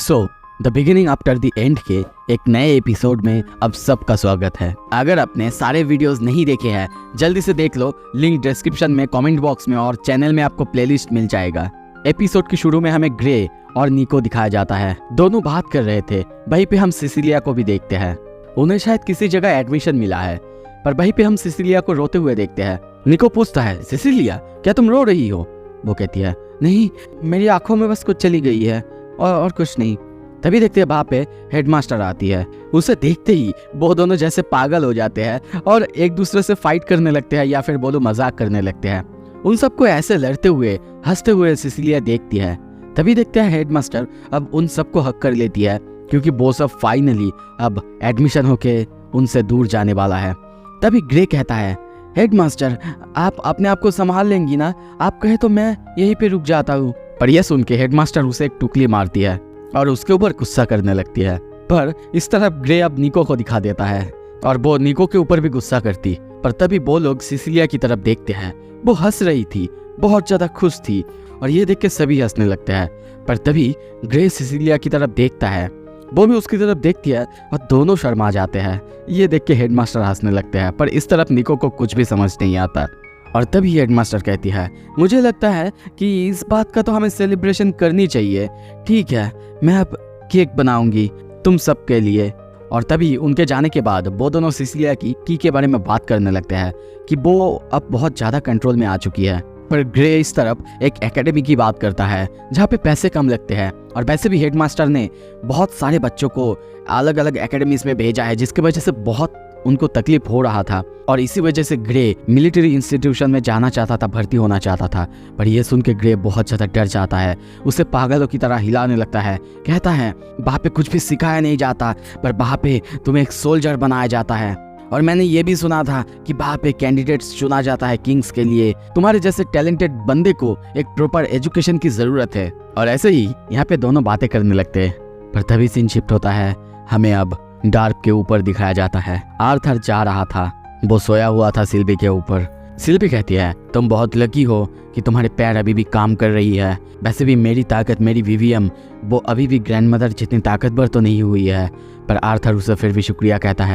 So the beginning after the end के एक नए एपिसोड में अब सबका स्वागत है। अगर आपने सारे वीडियोस नहीं देखे हैं जल्दी से देख लो, लिंक डिस्क्रिप्शन में, कमेंट बॉक्स में और चैनल में आपको प्लेलिस्ट मिल जाएगा। एपिसोड के शुरू में हमें ग्रे और निको दिखाया जाता है, दोनों बात कर रहे थे। वहीं पे हम सिसिलिया को भी देखते हैं, उन्हें शायद किसी जगह एडमिशन मिला है, पर वहीं पे हम सिसिलिया को रोते हुए देखते हैं। निको पूछता है, सिसिलिया क्या तुम रो रही हो? वो कहती है, नहीं मेरी आंखों में बस कुछ चली गई है और कुछ नहीं। तभी देखते हैं वहाँ पे हेडमास्टर आती है। उसे देखते ही वो दोनों जैसे पागल हो जाते हैं और एक दूसरे से फाइट करने लगते हैं या फिर बोलो मजाक करने लगते हैं। उन सबको ऐसे लड़ते हुए हंसते हुए सिसिलिया देखती है। तभी देखते हैं हेडमास्टर अब उन सबको हक कर लेती है क्योंकि वो सब फाइनली अब एडमिशन होके उनसे दूर जाने वाला है। तभी ग्रे कहता है, हेडमास्टर आप अपने आप को संभाल लेंगी ना? आप कहे तो मैं यहीं पे रुक जाता हूँ। पर यह सुन के हेडमास्टर उसे एक टुकली मारती है और उसके ऊपर गुस्सा करने लगती है। पर इस तरफ ग्रे अब निको को दिखा देता है और वो निको के ऊपर भी गुस्सा करती। पर तभी वो लोग सिसिलिया की तरफ देखते हैं, वो हंस रही थी, बहुत ज्यादा खुश थी और ये देख के सभी हंसने लगते हैं। पर तभी ग्रे सिसिलिया की तरफ देखता है, वो भी उसकी तरफ देखती है और दोनों शर्मा जाते हैं। ये देख के हेडमास्टर हंसने लगते हैं, पर इस तरफ निको को कुछ भी समझ नहीं आता। और तभी हेडमास्टर कहती है, मुझे लगता है कि इस बात का तो हमें सेलिब्रेशन करनी चाहिए। ठीक है, मैं अब केक बनाऊंगी तुम सब के लिए। और तभी उनके जाने के बाद वो दोनों सिसिलिया की के बारे में बात करने लगते हैं कि वो अब बहुत ज़्यादा कंट्रोल में आ चुकी है। पर ग्रे इस तरफ एक एकेडमी की बात करता है जहाँ पे पैसे कम लगते हैं और वैसे भी हेडमास्टर ने बहुत सारे बच्चों को अलग अलग एकेडमीज में भेजा है, जिसकी वजह से बहुत उनको तकलीफ हो रहा था। और इसी वजह से ग्रे मिलिट्री इंस्टीट्यूशन में जाना चाहता था, भर्ती होना चाहता था। पर यह सुन के ग्रे बहुत ज़्यादा डर जाता है, उसे पागलों की तरह हिलाने लगता है। कहता है, वहाँ पे कुछ भी सिखाया नहीं जाता, पर वहाँ पे तुम्हें एक सोल्जर बनाया जाता है। और मैंने ये भी सुना था कि वहाँ पे कैंडिडेट्स चुना जाता है किंग्स के लिए। तुम्हारे जैसे टैलेंटेड बंदे को एक प्रॉपर एजुकेशन की ज़रूरत है। और ऐसे ही यहाँ पे दोनों बातें करने लगते हैं। पर तभी सीन शिफ्ट होता है, हमें अब डार्क के ऊपर दिखाया जाता है। आर्थर जा रहा था, वो सोया हुआ था सिल्वी के ऊपर। सिल्वी कहती है, तुम बहुत लकी हो कि तुम्हारे पैर अभी भी काम कर रही है। वैसे भी मेरी ताकत, मेरी विवियम, वो अभी भी ग्रैंडमदर जितनी ताकतवर तो नहीं हुई है। पर आर्थर उसे फिर भी शुक्रिया कहता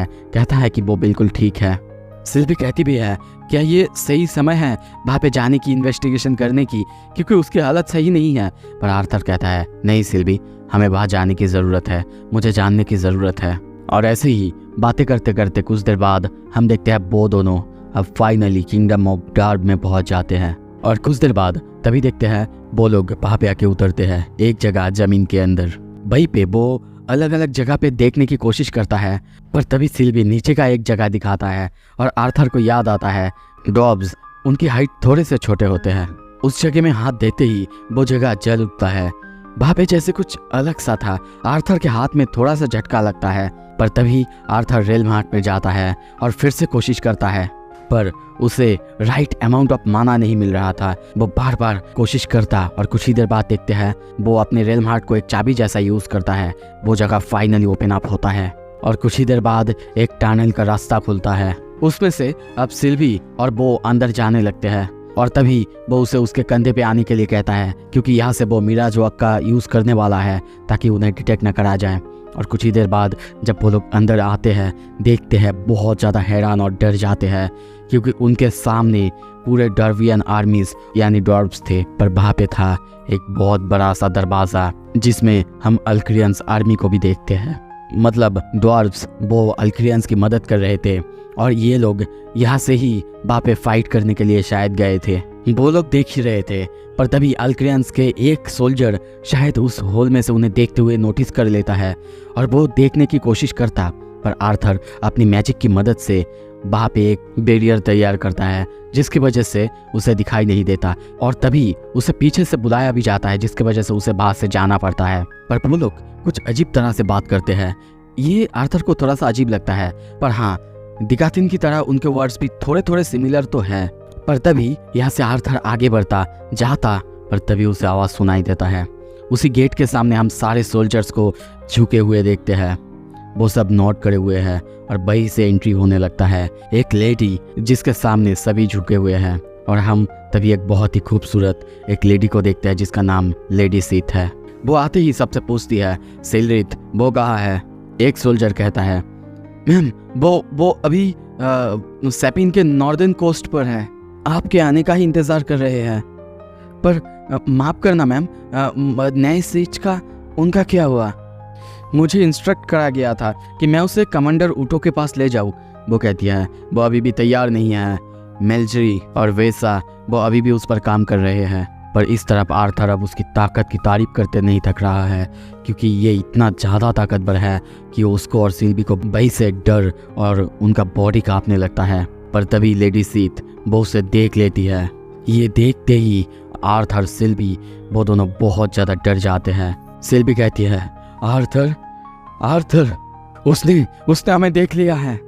है कि वो बिल्कुल ठीक है। सिल्वी कहती भी है, क्या ये सही समय है वहाँ पे जाने की, इन्वेस्टिगेशन करने की, क्योंकि उसकी हालत सही नहीं है। पर आर्थर कहता है, नहीं सिल्वी, हमें वहाँ जाने की ज़रूरत है, मुझे जानने की ज़रूरत है। और ऐसे ही बातें करते करते कुछ देर बाद हम देखते हैं वो दोनों अब फाइनली किंगडम ऑफ डार्क में पहुंच जाते हैं। और कुछ देर बाद तभी देखते हैं वो लोग वहाँ पे आके उतरते हैं एक जगह जमीन के अंदर। वहीं पे वो अलग अलग जगह पे देखने की कोशिश करता है, पर तभी सिल्वी नीचे का एक जगह दिखाता है और आर्थर को याद आता है डॉब्स उनकी हाइट थोड़े से छोटे होते हैं। उस जगह में हाथ देते ही वो जगह जल उठता है। वहाँ पे जैसे कुछ अलग सा था। आर्थर के हाथ में थोड़ा सा झटका लगता है, पर तभी आर्थर रेल मार्ट में जाता है और फिर से कोशिश करता है, पर उसे राइट अमाउंट ऑफ माना नहीं मिल रहा था। वो बार बार कोशिश करता और कुछ ही देर बाद देखते हैं वो अपने रेल मार्ट को एक चाबी जैसा यूज करता है। वो जगह फाइनली ओपन अप होता है और कुछ ही देर बाद एक टनल का रास्ता खुलता है। उसमें से अब सिल्वी और वो अंदर जाने लगते हैं और तभी वो उसे उसके कंधे पे आने के लिए कहता है, क्योंकि यहाँ से वो मिराज वॉक का यूज करने वाला है ताकि उन्हें डिटेक्ट न करा जाए। और कुछ ही देर बाद जब वो लोग अंदर आते हैं, देखते हैं बहुत ज़्यादा हैरान और डर जाते हैं, क्योंकि उनके सामने पूरे डर्वियन आर्मीज यानी डॉर्ब्स थे। पर वहाँ पे था एक बहुत बड़ा सा दरवाज़ा जिसमें हम अल्क्रियंस आर्मी को भी देखते हैं। मतलब डॉर्ब्स वो अल्क्रियंस की मदद कर रहे थे और ये लोग यहाँ से ही वहाँ पे फाइट करने के लिए शायद गए थे। वो लोग देख ही रहे थे, पर तभी अल्क्रियंस के एक सोल्जर शायद उस होल में से उन्हें देखते हुए नोटिस कर लेता है और वो देखने की कोशिश करता। पर आर्थर अपनी मैजिक की मदद से वहाँ पे एक बैरियर तैयार करता है जिसकी वजह से उसे दिखाई नहीं देता। और तभी उसे पीछे से बुलाया भी जाता है जिसकी वजह से उसे बाहर से जाना पड़ता है। पर वो लोग कुछ अजीब तरह से बात करते हैं। ये आर्थर को थोड़ा सा अजीब लगता है, पर हाँ दिगातिन की तरह उनके वर्ड्स भी थोड़े थोड़े सिमिलर तो हैं। पर तभी यहाँ से आर्थर आगे बढ़ता जाता, पर तभी उसे आवाज़ सुनाई देता है। उसी गेट के सामने हम सारे सोल्जर्स को झुके हुए देखते हैं। वो सब नोट करे हुए हैं और वहीं से एंट्री होने लगता है एक लेडी जिसके सामने सभी झुके हुए हैं। और हम तभी एक बहुत ही खूबसूरत एक लेडी को देखते हैं जिसका नाम लेडी सीथ है। वो आते ही सबसे पूछती है, सिलरिथ वो कहाँ है? एक सोल्जर कहता है, मैम वो अभी सैपिन के नॉर्दर्न कोस्ट पर है, आपके आने का ही इंतज़ार कर रहे हैं। पर माफ़ करना मैम, नए स्विच का उनका क्या हुआ? मुझे इंस्ट्रक्ट करा गया था कि मैं उसे कमांडर ऊटो के पास ले जाऊँ। वो कहती है, वो अभी भी तैयार नहीं है। मेल्जरी और वेसा वो अभी भी उस पर काम कर रहे हैं। पर इस तरफ आर्थर अब उसकी ताकत की तारीफ करते नहीं थक रहा है, क्योंकि ये इतना ज़्यादा ताकतवर है कि उसको और सिल्वी को वही से डर और उनका बॉडी कांपने लगता है। पर तभी लेडी सीथ वो उसे देख लेती है। ये देखते ही आर्थर सिल्वी वो दोनों बहुत ज़्यादा डर जाते हैं। सिल्वी कहती है, आर्थर आर्थर उसने हमें देख लिया है।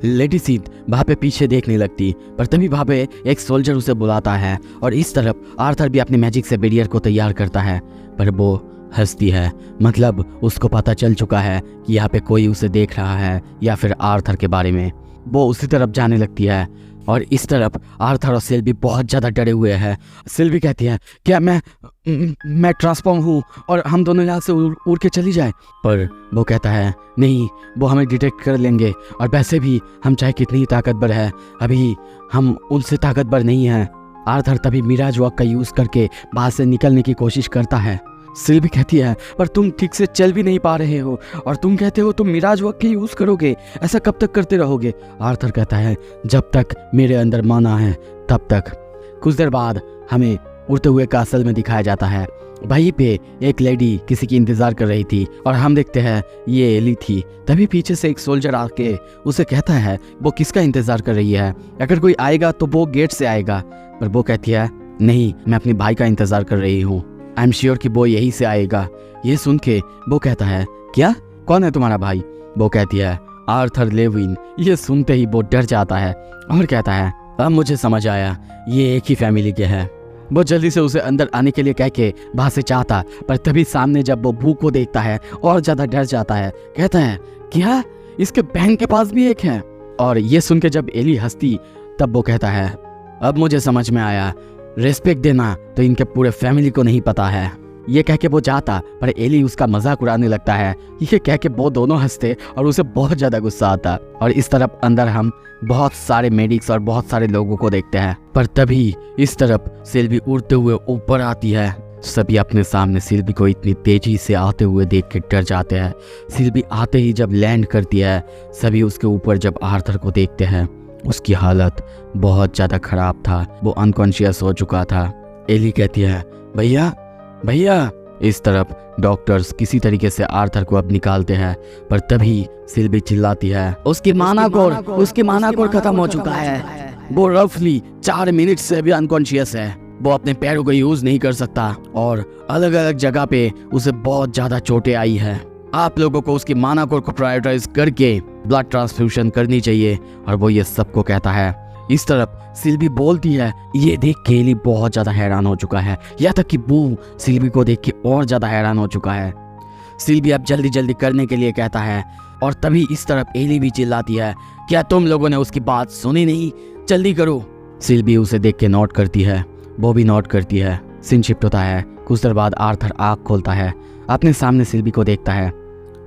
लेडी सीथ वहाँ पे पीछे देखने लगती, पर तभी वहाँ पे एक सोल्जर उसे बुलाता है और इस तरफ आर्थर भी अपने मैजिक से बैरियर को तैयार करता है। पर वो हंसती है, मतलब उसको पता चल चुका है कि यहाँ पे कोई उसे देख रहा है या फिर आर्थर के बारे में। वो उसी तरफ जाने लगती है और इस तरफ आर्थर और सिल्वी बहुत ज़्यादा डरे हुए हैं। सिल्वी कहती है, क्या मैं ट्रांसफॉर्म हूँ और हम दोनों यहाँ से उड़ के चली जाए? पर वो कहता है, नहीं, वो हमें डिटेक्ट कर लेंगे और वैसे भी हम चाहे कितनी ही ताकतवर है, अभी हम उनसे ताकतवर नहीं हैं। आर्थर तभी मिराज वॉक का यूज़ करके बाहर से निकलने की कोशिश करता है। सिल्वी कहती है, पर तुम ठीक से चल भी नहीं पा रहे हो और तुम कहते हो तुम मिराज वॉक के यूज़ करोगे, ऐसा कब तक करते रहोगे? आर्थर कहता है, जब तक मेरे अंदर माना है तब तक। कुछ देर बाद हमें उड़ते हुए कासल में दिखाया जाता है। वहीं पे एक लेडी किसी की इंतज़ार कर रही थी और हम देखते हैं ये एली थी। तभी पीछे से एक सोल्जर आके उसे कहता है वो किसका इंतज़ार कर रही है, अगर कोई आएगा तो वो गेट से आएगा। पर वो कहती है, नहीं, मैं अपने भाई का इंतज़ार कर रही हूँ, आई एम श्योर कि वो यहीं से आएगा। ये सुन के वो कहता है, क्या, कौन है तुम्हारा भाई? वो कहती है, आर्थर लेविन। ये सुनते ही वो डर जाता है और कहता है, अब मुझे समझ आया, ये एक ही फैमिली के हैं। वो जल्दी से उसे अंदर आने के लिए कह के वहाँ से चाहता, पर तभी सामने जब वो भूख को देखता है और ज़्यादा डर जाता है। कहता है, क्या इसके बहन के पास भी एक है? और ये सुन के जब एली हंसती तब वो कहता है, अब मुझे समझ में आया, रेस्पेक्ट देना तो इनके पूरे फैमिली को नहीं पता है। ये कह के वो जाता, पर एली उसका मजाक उड़ाने लगता है। ये कह के वो दोनों हंसते और उसे बहुत ज़्यादा गुस्सा आता। और इस तरफ अंदर हम बहुत सारे मेडिक्स और बहुत सारे लोगों को देखते हैं। पर तभी इस तरफ सिल्वी उड़ते हुए ऊपर आती है। सभी अपने सामने सिल्वी को इतनी तेजी से आते हुए देख के डर जाते हैं। सिल्वी आते ही जब लैंड करती है, सभी उसके ऊपर जब आर्थर को देखते हैं, उसकी हालत बहुत ज़्यादा ख़राब था, वो अनकॉन्शियस हो चुका था। एली कहती है, भैया भैया। इस तरफ डॉक्टर्स किसी तरीके से आर्थर को अब निकालते हैं, पर तभी सिल्वी चिल्लाती है, उसकी माना कोड खत्म हो चुका है। वो रफली 4 मिनट से भी अनकॉन्शियस है। वो अपने पैरों को यूज नहीं कर सकता और अलग अलग जगह पे उसे बहुत ज्यादा चोटें आई है। आप लोगों को उसकी माना कोड को प्रायोरिटाइज करके ब्लड ट्रांसफ्यूजन करनी चाहिए। और वो ये सबको कहता है। इस तरफ सिल्वी बोलती है। ये देख के एली बहुत ज्यादा हैरान हो चुका है, यहाँ तक कि वो सिल्वी को देख के और ज्यादा हैरान हो चुका है। सिल्वी अब जल्दी जल्दी करने के लिए कहता है और तभी इस तरफ एली भी चिल्लाती है, क्या तुम लोगों ने उसकी बात सुनी नहीं, जल्दी करो। सिल्वी उसे देख के नोट करती है, वो भी नोट करती है। सीन शिफ्ट होता है। कुछ देर बाद आर्थर आँख खोलता है, अपने सामने सिल्वी को देखता है।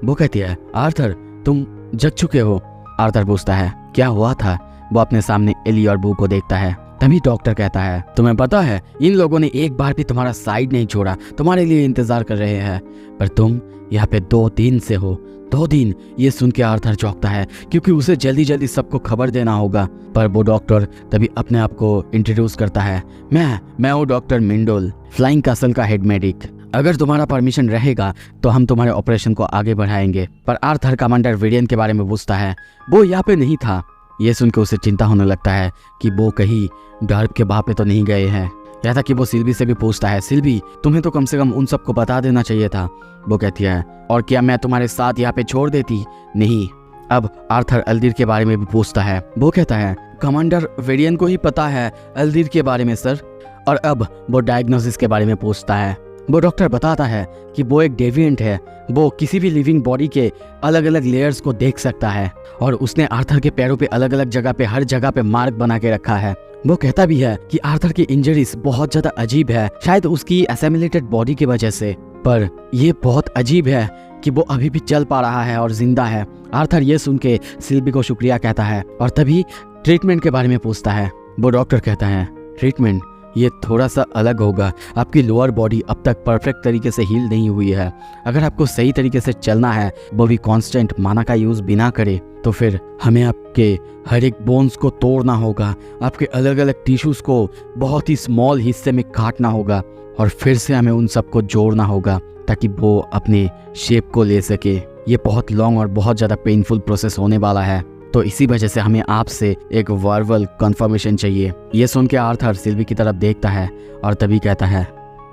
वो कहती है, आर्थर तुम जग चुके हो? आर्थर पूछता है, क्या हुआ था? वो अपने सामने एली और बू को देखता है। तभी डॉक्टर कहता है, तुम्हें पता है इन लोगों ने एक बार भी तुम्हारा साइड नहीं छोड़ा, तुम्हारे लिए इंतजार कर रहे हैं, पर तुम यहाँ पे 2 दिन से हो। 2 दिन। ये सुन के आर्थर चौंकता है, क्योंकि उसे जल्दी जल्दी सबको खबर देना होगा। पर वो डॉक्टर तभी अपने आप को इंट्रोड्यूस करता है, मैं हूँ डॉक्टर मिंडोल, फ्लाइंग कासल का हेड मेडिक। अगर तुम्हारा परमिशन रहेगा तो हम तुम्हारे ऑपरेशन को आगे बढ़ाएंगे। पर आर्थर कमांडर वेरियन के बारे में पूछता है, वो यहाँ पे नहीं था। ये सुन के उसे चिंता होने लगता है कि वो कहीं डार्क के वहाँ पे तो नहीं गए हैं। यहाँ तक कि वो सिल्वी से भी पूछता है, सिल्वी तुम्हें तो कम से कम उन सबको बता देना चाहिए था। वो कहती है, और क्या मैं तुम्हारे साथ यहाँ पे छोड़ देती? नहीं। अब आर्थर अल्दीर के बारे में भी पूछता है। वो कहता है, कमांडर वेरियन को ही पता है अल्दीर के बारे में सर। और अब वो डायग्नोसिस के बारे में पूछता है। वो डॉक्टर बताता है कि वो एक डेविएंट है, वो किसी भी लिविंग बॉडी के अलग अलग लेयर्स को देख सकता है और उसने आर्थर के पैरों पे अलग अलग जगह पे हर जगह पे मार्क बना के रखा है। वो कहता भी है कि आर्थर की इंजरीज बहुत ज्यादा अजीब है, शायद उसकी असेमिलेटेड बॉडी की वजह से। पर ये बहुत अजीब है कि वो अभी भी चल पा रहा है और जिंदा है। आर्थर ये सुन के सिल्वी को शुक्रिया कहता है और तभी ट्रीटमेंट के बारे में पूछता है। वो डॉक्टर कहता है ट्रीटमेंट ये थोड़ा सा अलग होगा, आपकी लोअर बॉडी अब तक परफेक्ट तरीके से हील नहीं हुई है। अगर आपको सही तरीके से चलना है, वो भी कांस्टेंट माना का यूज़ बिना करे, तो फिर हमें आपके हर एक बोन्स को तोड़ना होगा, आपके अलग अलग टिश्यूज़ को बहुत ही स्मॉल हिस्से में काटना होगा और फिर से हमें उन सबको जोड़ना होगा ताकि वो अपने शेप को ले सके। ये बहुत लॉन्ग और बहुत ज़्यादा पेनफुल प्रोसेस होने वाला है, तो इसी वजह से हमें आपसे एक वर्बल कंफर्मेशन चाहिए। ये सुन के आर्थर सिल्वी की तरफ देखता है और तभी कहता है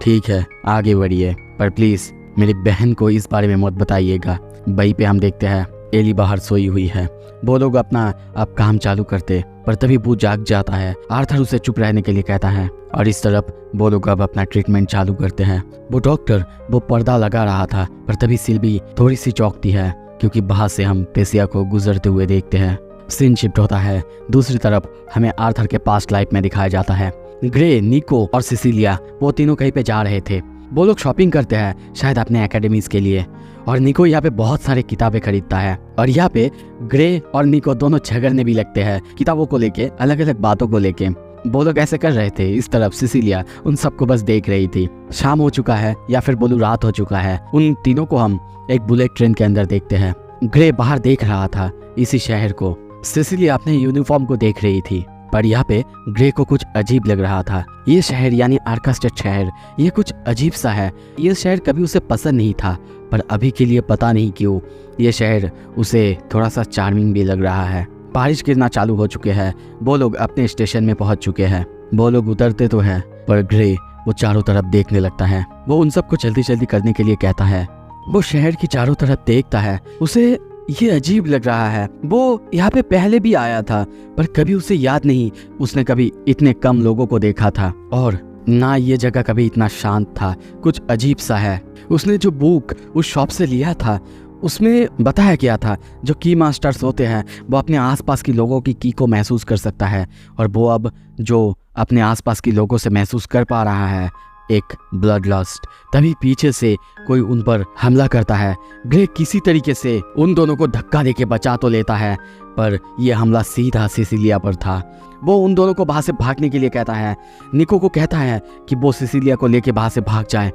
ठीक है आगे बढ़िए, पर प्लीज़ मेरी बहन को इस बारे में मत बताइएगा। वहीं पे हम देखते हैं एली बाहर सोई हुई है। वो लोग अपना अब काम चालू करते, पर तभी वो जाग जाता है। आर्थर उसे चुप रहने के लिए कहता है और इस तरफ वो लोग अब अपना ट्रीटमेंट चालू करते हैं। वो डॉक्टर वो पर्दा लगा रहा था, पर तभी सिल्वी थोड़ी सी चौंकती है क्योंकि बाहर से हम पेसिया को गुजरते हुए देखते हैं। सीन शिफ्ट होता है, दूसरी तरफ हमें आर्थर के पास्ट लाइफ में दिखाया जाता है। ग्रे, निको और सिसिलिया वो तीनों कहीं पे जा रहे थे। वो लोग शॉपिंग करते हैं शायद अपने एकेडमीज के लिए, और निको यहाँ पे बहुत सारे किताबें खरीदता है। और यहाँ पे ग्रे और निको दोनों झगड़ने भी लगते हैं किताबों को लेके, अलग अलग बातों को लेके। वो लोग ऐसे कर रहे थे। इस तरफ सिसिलिया उन सबको बस देख रही थी। शाम हो चुका है या फिर बोलूं रात हो चुका है। उन तीनों को हम एक बुलेट ट्रेन के अंदर देखते हैं। ग्रे बाहर देख रहा था इसी शहर को, सिसिलिया अपने यूनिफॉर्म को देख रही थी, पर यहाँ पे ग्रे को कुछ अजीब लग रहा था। ये शहर यानी आर्कास्टेड शहर, ये कुछ अजीब सा है। ये शहर कभी उसे पसंद नहीं था, पर अभी के लिए पता नहीं क्यों ये शहर उसे थोड़ा सा चार्मिंग भी लग रहा है। बारिश गिरना चालू हो चुके हैं। वो लोग अपने स्टेशन में पहुंच चुके हैं। वो लोग उतरते तो हैं, पर ग्रे वो चारों तरफ देखने लगता है। वो उन सबको जल्दी जल्दी करने के लिए कहता है। वो शहर की चारों तरफ देखता है, उसे ये अजीब लग रहा है। वो यहाँ पे पहले भी आया था, पर कभी उसे याद नहीं उसने कभी इतने कम लोगों को देखा था, और ना ये जगह कभी इतना शांत था। कुछ अजीब सा है। उसने जो बुक उस शॉप से लिया था उसमें बताया गया था जो की मास्टर्स होते हैं वो अपने आसपास की लोगों की की को महसूस कर सकता है, और वो अब जो अपने आसपास की लोगों से महसूस कर पा रहा है एक ब्लड लस्ट। तभी पीछे से कोई उन पर हमला करता है। ग्रे किसी तरीके से उन दोनों को धक्का देके बचा तो लेता है, पर यह हमला सीधा सिसिलिया पर था। वो उन दोनों को बाहर से भागने के लिए कहता है। निको को कहता है कि वो सिसिलिया को लेके बाहर से भाग जाए,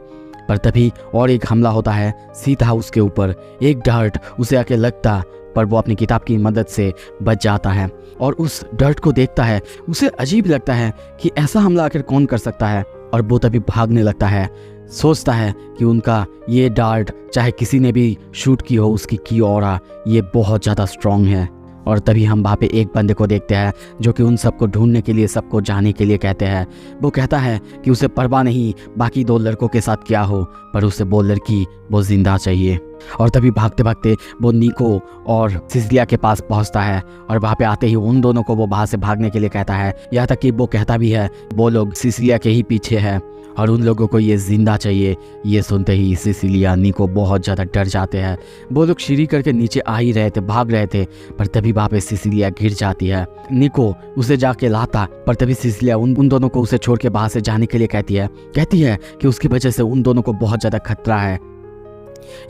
पर तभी और एक हमला होता है सीधा उसके ऊपर। एक डर्ट उसे आके लगता, पर वो अपनी किताब की मदद से बच जाता है और उस डर्ट को देखता है। उसे अजीब लगता है कि ऐसा हमला आखिर कौन कर सकता है, और वो तभी भागने लगता है। सोचता है कि उनका ये डार्ट चाहे किसी ने भी शूट की हो, उसकी की ऑरा ये बहुत ज़्यादा स्ट्रॉन्ग है। और तभी हम वहाँ पे एक बंदे को देखते हैं जो कि उन सबको ढूंढने के लिए सबको जाने के लिए कहते हैं। वो कहता है कि उसे परवाह नहीं बाकी दो लड़कों के साथ क्या हो, पर उसे वो लड़की वो जिंदा चाहिए। और तभी भागते भागते वो निको और सिसिलिया के पास पहुंचता है, और वहाँ पे आते ही उन दोनों को वो बाहर से भागने के लिए कहता है। यहाँ तक कि वो कहता भी है वो लोग सिसिलिया के ही पीछे है और उन लोगों को ये जिंदा चाहिए। ये सुनते ही सिसिलिया निको बहुत ज़्यादा डर जाते हैं। वो लोग सीढ़ी करके नीचे आ ही रहे थे, भाग रहे थे, पर तभी वहाँ पे सिसिलिया गिर जाती है। निको उसे जाके लाता, पर तभी सिसिलिया उन दोनों को उसे छोड़ के बाहर से जाने के लिए कहती है कि उसकी वजह से उन दोनों को बहुत ज़्यादा खतरा है।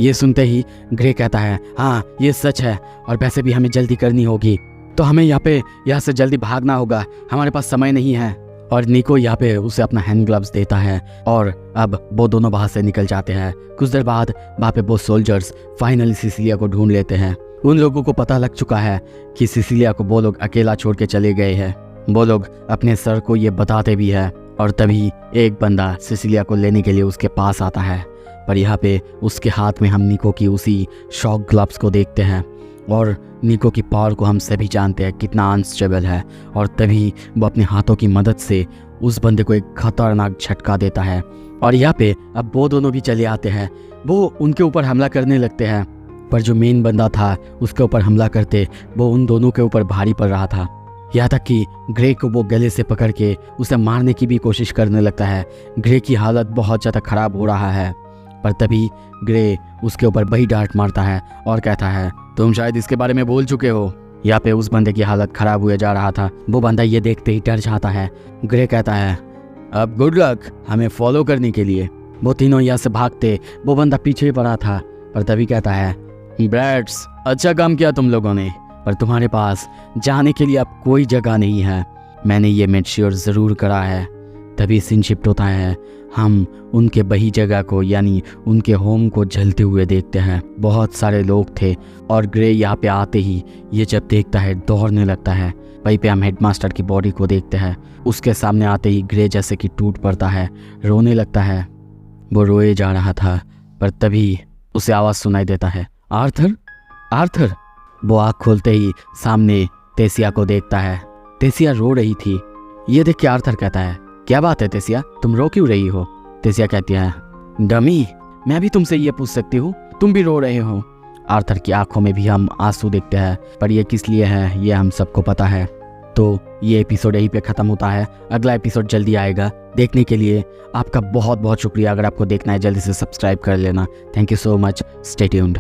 ये सुनते ही ग्रे कहता है हाँ ये सच है, और वैसे भी हमें जल्दी करनी होगी, तो हमें यहाँ से जल्दी भागना होगा, हमारे पास समय नहीं है। और निको यहाँ पे उसे अपना हैंड ग्लव्स देता है, और अब वो दोनों बाहर से निकल जाते हैं। कुछ देर बाद वहाँ पे वो सोल्जर्स फाइनली सिसिलिया को ढूंढ लेते हैं। उन लोगों को पता लग चुका है कि सिसिलिया को वो लोग अकेला छोड़ के चले गए हैं। वो लोग अपने सर को ये बताते भी है, और तभी एक बंदा सिसिलिया को लेने के लिए उसके पास आता है, पर यहाँ पे उसके हाथ में हम निको की उसी शॉक ग्लव्स को देखते हैं, और निको की पावर को हम सभी जानते हैं कितना अनस्टेबल है। और तभी वो अपने हाथों की मदद से उस बंदे को एक खतरनाक झटका देता है, और यहाँ पे अब वो दोनों भी चले आते हैं। वो उनके ऊपर हमला करने लगते हैं, पर जो मेन बंदा था उसके ऊपर हमला करते वो उन दोनों के ऊपर भारी पड़ रहा था। यहाँ तक कि ग्रे को वो गले से पकड़ के उसे मारने की भी कोशिश करने लगता है। ग्रे की हालत बहुत ज़्यादा ख़राब हो रहा है, पर तभी ग्रे उसके ऊपर वही डांट मारता है और कहता है तुम शायद इसके बारे में भूल चुके हो। यहाँ पे उस बंदे की हालत ख़राब हुए जा रहा था। वो बंदा ये देखते ही डर जाता है। ग्रे कहता है अब गुड लक हमें फॉलो करने के लिए। वो तीनों यहाँ से भागते, वो बंदा पीछे ही पड़ा था। पर तभी कहता है, ब्रैट्स, अच्छा काम किया तुम लोगों ने, पर तुम्हारे पास जाने के लिए अब कोई जगह नहीं है। मैंने ये मेड श्योर ज़रूर करा है। तभी सीन शिफ्ट होता है। हम उनके वही जगह को यानी उनके होम को जलते हुए देखते हैं। बहुत सारे लोग थे और ग्रे यहाँ पे आते ही ये जब देखता है दौड़ने लगता है। वहीं पे हम हेडमास्टर की बॉडी को देखते हैं। उसके सामने आते ही ग्रे जैसे कि टूट पड़ता है, रोने लगता है। वो रोए जा रहा था, पर तभी उसे आवाज़ सुनाई देता है, आर्थर, आर्थर। वो आँख खोलते ही सामने तेसिया को देखता है। तेसिया रो रही थी। ये देख के आर्थर कहता है, क्या बात है तेसिया, तुम रो क्यों रही हो? तेसिया कहती है, डमी, मैं भी तुमसे ये पूछ सकती हूँ, तुम भी रो रहे हो? आर्थर की आंखों में भी हम आंसू देखते हैं, पर ये किस लिए है ये हम सबको पता है। तो ये एपिसोड यहीं पे ख़त्म होता है। अगला एपिसोड जल्दी आएगा। देखने के लिए आपका बहुत बहुत शुक्रिया। अगर आपको देखना है जल्दी से सब्सक्राइब कर लेना। Thank you so much. Stay tuned.